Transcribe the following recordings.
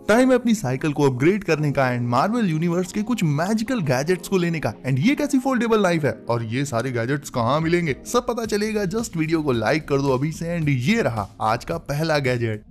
Time है अपनी cycle को अपग्रेड करने का एंड मार्वल यूनिवर्स के कुछ मैजिकल गैजेट्स को लेने का। एंड ये कैसी फोल्डेबल नाइफ है और ये सारे गैजेट्स कहाँ मिलेंगे, सब पता चलेगा। जस्ट वीडियो को लाइक कर दो अभी से। एंड ये रहा आज का पहला गैजेट।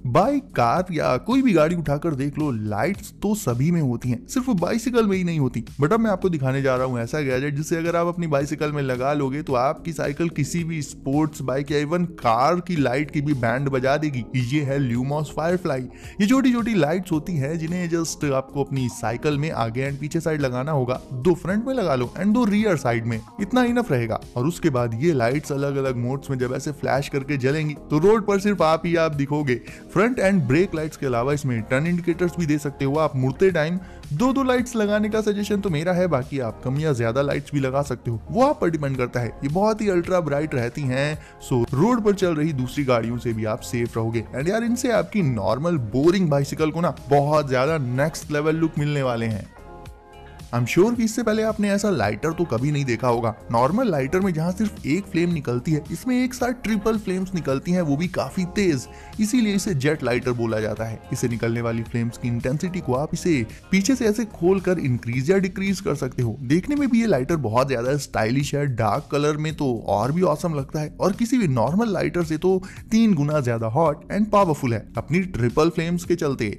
बाइक, कार या कोई भी गाड़ी उठाकर देख लो, लाइट्स तो सभी में होती हैं, सिर्फ बाइसिकल में ही नहीं होती। बट अब मैं आपको दिखाने जा रहा हूँ ऐसा गैजेट जिसे अगर आप अपनी बाइसिकल में लगा लोगे तो आपकी साइकिल किसी भी स्पोर्ट्स बाइक या इवन कार की लाइट की भी बैंड बजा देगी। ये है ल्यूमॉस फायरफ्लाई। ये छोटी छोटी लाइट्स होती हैं जिन्हें जस्ट आपको अपनी साइकिल में आगे एंड पीछे साइड लगाना होगा। 2 फ्रंट में लगा लो एंड 2 रियर साइड में, इतना इनफ रहेगा। और उसके बाद ये लाइट्स अलग अलग मोड्स में जब ऐसे फ्लैश करके जलेंगी तो रोड पर सिर्फ आप ही आप दिखोगे। फ्रंट एंड ब्रेक लाइट्स के अलावा इसमें टर्न इंडिकेटर्स भी दे सकते हो आप मुड़ते टाइम। 2 लाइट्स लगाने का सजेशन तो मेरा है, बाकी आप कम या ज्यादा लाइट्स भी लगा सकते हो, वो आप पर डिपेंड करता है। ये बहुत ही अल्ट्रा ब्राइट रहती हैं, सो रोड पर चल रही दूसरी गाड़ियों से भी आप सेफ रहोगे। एंड यार इनसे आपकी नॉर्मल बोरिंग बाइसिकल को ना बहुत ज्यादा नेक्स्ट लेवल लुक मिलने वाले हैं। आई एम श्योर कि इससे पहले आपने ऐसा लाइटर तो कभी नहीं देखा होगा। नॉर्मल लाइटर में जहां सिर्फ एक फ्लेम निकलती है, इसमें एक साथ ट्रिपल फ्लेम्स निकलती हैं, वो भी काफी तेज, इसीलिए इसे जेट लाइटर बोला जाता है। इसे निकलने वाली फ्लेम्स की इंटेंसिटी को आप इसे पीछे से ऐसे खोलकर इंक्रीज या डिक्रीज कर सकते हो। देखने में भी ये लाइटर बहुत ज्यादा स्टाइलिश है, डार्क कलर में तो और भी ऑसम लगता है, और किसी भी नॉर्मल लाइटर से तो 3 गुना ज्यादा हॉट एंड पावरफुल है अपनी ट्रिपल फ्लेम्स के चलते।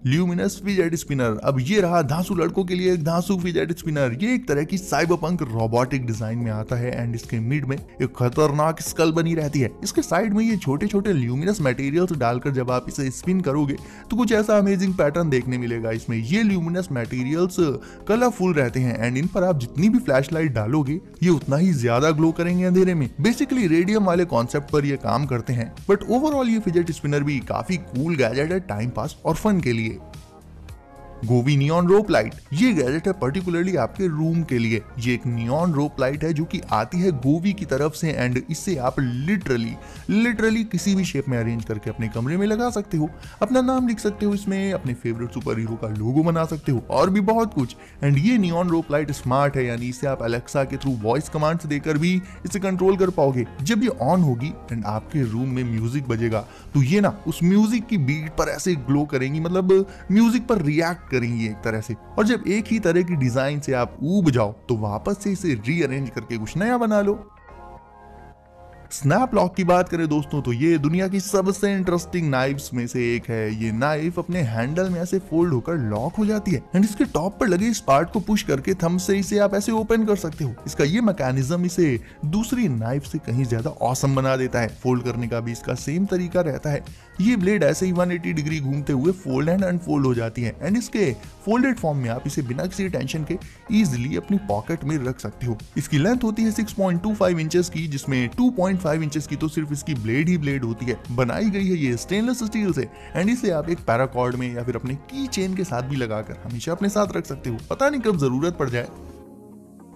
Luminous fidget spinner. अब ये रहा धांसू लड़कों के लिए एक धांसू फिजेट स्पिनर। ये एक तरह की साइबरपंक रोबोटिक डिजाइन में आता है एंड इसके मिड में एक खतरनाक स्कल बनी रहती है। इसके साइड में ये छोटे छोटे ल्यूमिनस मटेरियल्स डालकर जब आप इसे स्पिन करोगे तो कुछ ऐसा अमेजिंग पैटर्न देखने मिलेगा। इसमें ये ल्यूमिनस मटेरियल्स कलरफुल रहते हैं एंड इन पर आप जितनी भी फ्लैश लाइट डालोगे ये उतना ही ज्यादा ग्लो करेंगे अंधेरे में। बेसिकली रेडियम वाले कॉन्सेप्ट पर ये काम करते हैं। बट ओवरऑल ये फिजेट स्पिनर भी काफी कूल गैजेट है टाइम पास और फन के लिए। गोवी नियॉन रोप लाइट। ये गैजेट है पर्टिकुलरली आपके रूम के लिए। ये एक नियॉन रोप लाइट है जो कि आती है गोवी की तरफ से एंड इससे आप लिटरली किसी भी शेप में अरेंज करके अपने कमरे में लगा सकते हो। अपना नाम लिख सकते हो इसमें, अपने फेवरेट सुपर हीरो का लोगो बना सकते हो और भी बहुत कुछ। एंड ये नियॉन रोप लाइट स्मार्ट है, यानी इसे आप अलेक्सा के थ्रू वॉइस कमांड्स देकर भी इसे कंट्रोल कर पाओगे। जब ये ऑन होगी एंड आपके रूम में म्यूजिक बजेगा तो ये ना उस म्यूजिक की बीट पर ऐसे ग्लो करेंगी, मतलब म्यूजिक पर रिएक्ट करेंगी एक तरह से। और जब एक ही तरह की डिजाइन से आप ऊब जाओ तो वापस से इसे रीअरेंज करके कुछ नया बना लो। स्नैप लॉक की बात करें दोस्तों तो ये दुनिया की सबसे इंटरेस्टिंग नाइफ्स में से एक है। ये नाइफ अपने हैंडल में ऐसे फोल्ड होकर लॉक हो जाती है एंड इसके टॉप पर लगे इस पार्ट को पुश करके थंब से इसे आप ऐसे ओपन कर सकते हो। इसका ये मैकेनिज्म इसे दूसरी नाइफ से कहीं ज्यादा ऑसम बना देता है। फोल्ड करने का भी इसका सेम तरीका रहता है। ये ब्लेड ऐसे ही 180 डिग्री घूमते हुए फोल्ड एंड अनफोल्ड हो जाती है एंड इसके फोल्डेड फॉर्म में आप इसे बिना किसी टेंशन के इजीली अपनी पॉकेट में रख सकते हो। इसकी लेंथ होती है 6.25 इंचेस की, जिसमें 2.5 इंचेस की तो सिर्फ इसकी ब्लेड ही ब्लेड होती है। बनाई गई है ये स्टेनलेस स्टील से एंड इसे आप एक पैराकॉर्ड में या फिर अपने की चेन के साथ भी लगाकर हमेशा अपने साथ रख सकते हो, पता नहीं कब जरूरत पड़ जाए।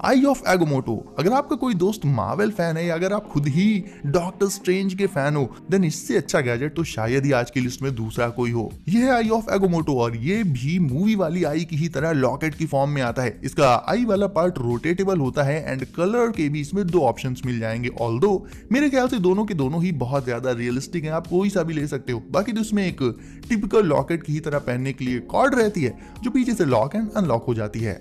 आई ऑफ एगोमोटो। अगर आपका कोई दोस्त मार्वल फैन है या अगर आप खुद ही डॉक्टर स्ट्रेंज के फैन हो देन इससे अच्छा गैजेट तो शायद ही आज की लिस्ट में दूसरा कोई हो। यह है आई ऑफ एगोमोटो और ये भी मूवी वाली आई की ही तरह लॉकेट की फॉर्म में आता है। इसका आई वाला पार्ट रोटेटेबल होता है एंड कलर के भी इसमें 2 ऑप्शंस मिल जाएंगे। ऑल्दो मेरे ख्याल से दोनों के दोनों ही बहुत ज्यादा रियलिस्टिक हैं, आप कोई सा भी ले सकते हो। बाकी तो इसमें एक टिपिकल लॉकेट की ही तरह पहनने के लिए कॉर्ड रहती है जो पीछे से लॉक एंड अनलॉक हो जाती है।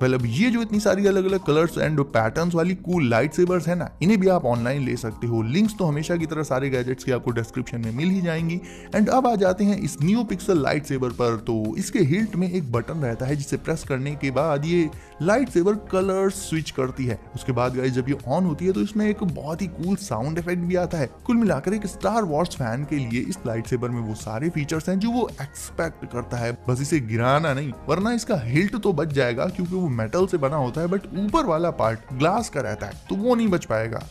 मतलब ये जो इतनी सारी अलग अलग कलर्स एंड पैटर्न्स वाली कूल लाइट सेबर्स है ना, इन्हें भी आप ऑनलाइन ले सकते हो। लिंक्स तो हमेशा की तरह सारे गैजेट्स की आपको डिस्क्रिप्शन में मिल ही जाएंगी। एंड अब आ जाते हैं इस न्यू पिक्सल लाइट सेबर पर। तो इसके हिल्ट में एक बटन रहता है जिसे प्रेस करने के बाद ये लाइट सेबर कलर स्विच करती है। उसके बाद गाइस जब ये ऑन होती है तो इसमें एक बहुत ही कूल साउंड इफेक्ट भी आता है। कुल मिलाकर एक स्टार वॉर्स फैन के लिए इस लाइट सेबर में वो सारे फीचर्स हैं जो वो एक्सपेक्ट करता है, बस इसे गिराना नहीं, वरना इसका हिल्ट तो बच जाएगा क्योंकि वो मेटल से बना होता है बट ऊपर वाला पार्ट ग्लास का रहता है तो वो नहीं बच पाएगा।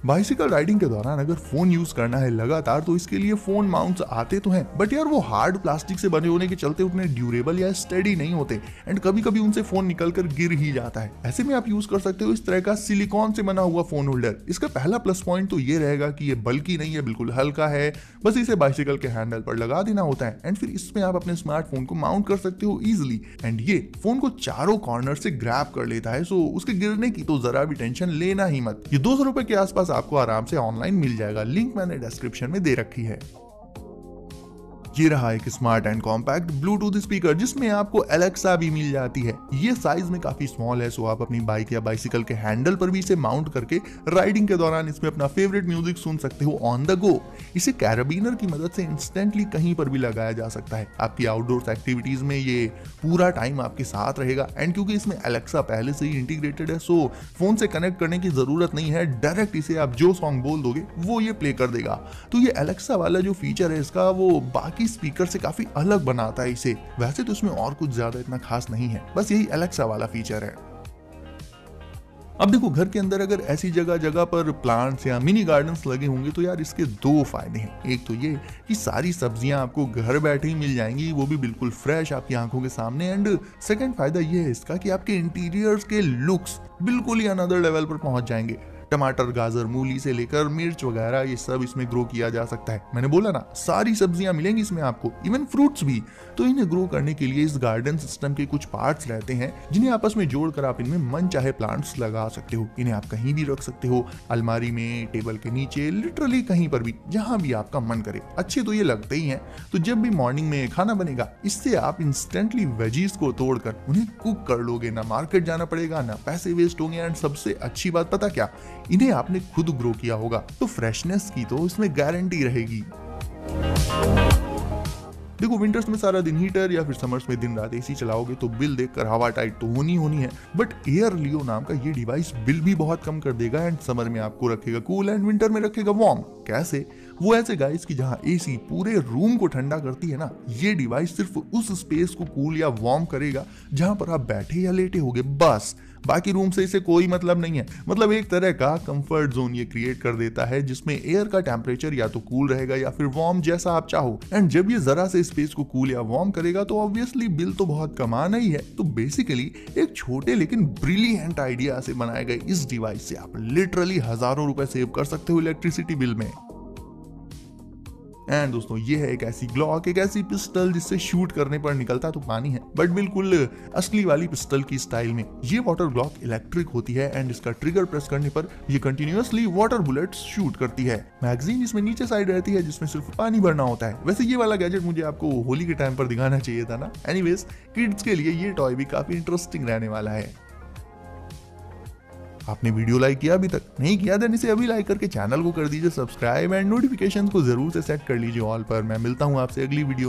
बाइसिकल राइडिंग के दौरान अगर फोन यूज करना है लगातार तो इसके लिए फोन माउंट्स आते तो हैं, बट यार वो हार्ड प्लास्टिक से बने होने के चलते उतने ड्यूरेबल या स्टेडी नहीं होते एंड कभी कभी उनसे फोन निकलकर गिर ही जाता है। ऐसे में आप यूज कर सकते हो इस तरह का सिलिकॉन से बना हुआ फोन होल्डर। इसका पहला प्लस पॉइंट तो ये रहेगा कि ये बल्कि नहीं है, बिल्कुल हल्का है, बस इसे बाइसिकल के हैंडल पर लगा देना होता है एंड फिर इसमें आप अपने स्मार्टफोन को माउंट कर सकते हो इजिली। एंड ये फोन को चारों कॉर्नर से ग्रैब कर लेता है, सो उसके गिरने की तो जरा भी टेंशन लेना ही मत। ये 200 रुपए के आसपास बस आपको आराम से ऑनलाइन मिल जाएगा। लिंक मैंने डिस्क्रिप्शन में दे रखी है। ये रहा एक smart and compact Bluetooth speaker जिसमें आपको एलेक्सा भी मिल जाती है। ये साइज में काफी स्मॉल है, सो आप अपनी बाइक या बाइसिकल के हैंडल पर भी इसे माउंट करके राइडिंग के दौरान इसमें अपना फेवरेट म्यूजिक सुन सकते हो ऑन द गो। इसे कैराबिनर की मदद से इंस्टेंटली कहीं पर भी लगाया जा सकता है। आपकी आउटडोर एक्टिविटीज में ये पूरा टाइम आपके साथ रहेगा। एंड क्योंकि इसमें एलेक्सा पहले से ही इंटीग्रेटेड है, सो फोन से कनेक्ट करने की जरूरत नहीं है। डायरेक्ट इसे आप जो सॉन्ग बोल दोगे वो ये प्ले कर देगा। तो ये एलेक्सा वाला जो फीचर है इसका, वो बाकी स्पीकर से काफी अलग बनाता है इसे। वैसे तो इसमें और कुछ ज्यादा इतना खास नहीं है, बस यही एलेक्सा वाला फीचर है। अब देखो, घर के अंदर अगर ऐसी जगह जगह पर प्लांट्स या मिनी गार्डन्स लगे होंगे तो यार इसके दो फायदे हैं। एक तो ये कि सारी सब्जियां आपको घर बैठे ही मिल जाएंगी, वो भी बिल्कुल फ्रेश आपकी आंखों के सामने। एंड सेकंड फायदा ये है इसका कि आपके इंटीरियर्स के लुक्स बिल्कुल ही अनदर लेवल पर पहुंच जाएंगे। टमाटर, गाजर, मूली से लेकर मिर्च वगैरह ये सब इसमें ग्रो किया जा सकता है। मैंने बोला ना, सारी सब्जियां मिलेंगी इसमें आपको, इवन फ्रूट्स भी। तो इन्हें ग्रो करने के लिए इस गार्डन सिस्टम के कुछ पार्ट्स रहते हैं जिन्हें आपस में जोड़कर आप इनमें मन चाहे प्लांट्स लगा सकते हो। इन्हें आप कहीं भी रख सकते हो, अलमारी में, टेबल के नीचे, लिटरली कहीं पर भी, जहां भी आपका मन करे। अच्छे तो ये लगते ही हैं। तो जब भी मॉर्निंग में खाना बनेगा, इससे आप इंस्टेंटली वेजीज को तोड़कर उन्हें कुक कर लोगे। ना मार्केट जाना पड़ेगा, ना पैसे वेस्ट होंगे। एंड सबसे अच्छी बात पता क्या, इन्हें आपने खुद ग्रो किया होगा, तो फ्रेशनेस की तो इसमें गारंटी रहेगी। देखो, विंटर्स में सारा दिन हीटर या फिर समर्स में दिन रात एसी चलाओगे तो बिल देखकर हवा टाइट तो होनी है। बट एयर लियो नाम का ये डिवाइस बिल भी बहुत कम कर देगा। एंड समर में आपको रखेगा कूल एंड विंटर में रखेगा वार्म। कैसे? वो ऐसे गाइस कि जहां एसी पूरे रूम को ठंडा करती है ना, ये डिवाइस सिर्फ उस स्पेस को कूल या वार्म करेगा जहां पर आप बैठे या लेटे होगे, बस। बाकी रूम से इसे कोई मतलब नहीं है। मतलब एक तरह का कंफर्ट जोन ये क्रिएट कर देता है जिसमें एयर का टेम्परेचर या तो कूल रहेगा या फिर वार्म, जैसा आप चाहो। एंड जब ये जरा से स्पेस को कूल या वार्म करेगा तो ऑब्वियसली बिल तो बहुत कम आना ही है। तो बेसिकली एक छोटे लेकिन ब्रिलियंट आइडिया से बनाए गए इस डिवाइस से आप लिटरली हजारों रुपए सेव कर सकते हो इलेक्ट्रिसिटी बिल में। एंड दोस्तों, ये है एक ऐसी ग्लॉक, एक ऐसी पिस्टल जिससे शूट करने पर निकलता तो पानी है, बट बिल्कुल असली वाली पिस्टल की स्टाइल में। ये वाटर ग्लॉक इलेक्ट्रिक होती है एंड इसका ट्रिगर प्रेस करने पर ये कंटिन्यूअसली वाटर बुलेट्स शूट करती है। मैगजीन इसमें नीचे साइड रहती है जिसमें सिर्फ पानी भरना होता है। वैसे ये वाला गैजेट मुझे आपको होली के टाइम पर दिखाना चाहिए था ना। एनीवेज, किड्स के लिए ये टॉय भी काफी इंटरेस्टिंग रहने वाला है। आपने वीडियो लाइक किया? अभी तक नहीं किया देन इसे अभी लाइक करके चैनल को कर दीजिए सब्सक्राइब एंड नोटिफिकेशन को जरूर से सेट कर लीजिए ऑल पर। मैं मिलता हूं आपसे अगली वीडियो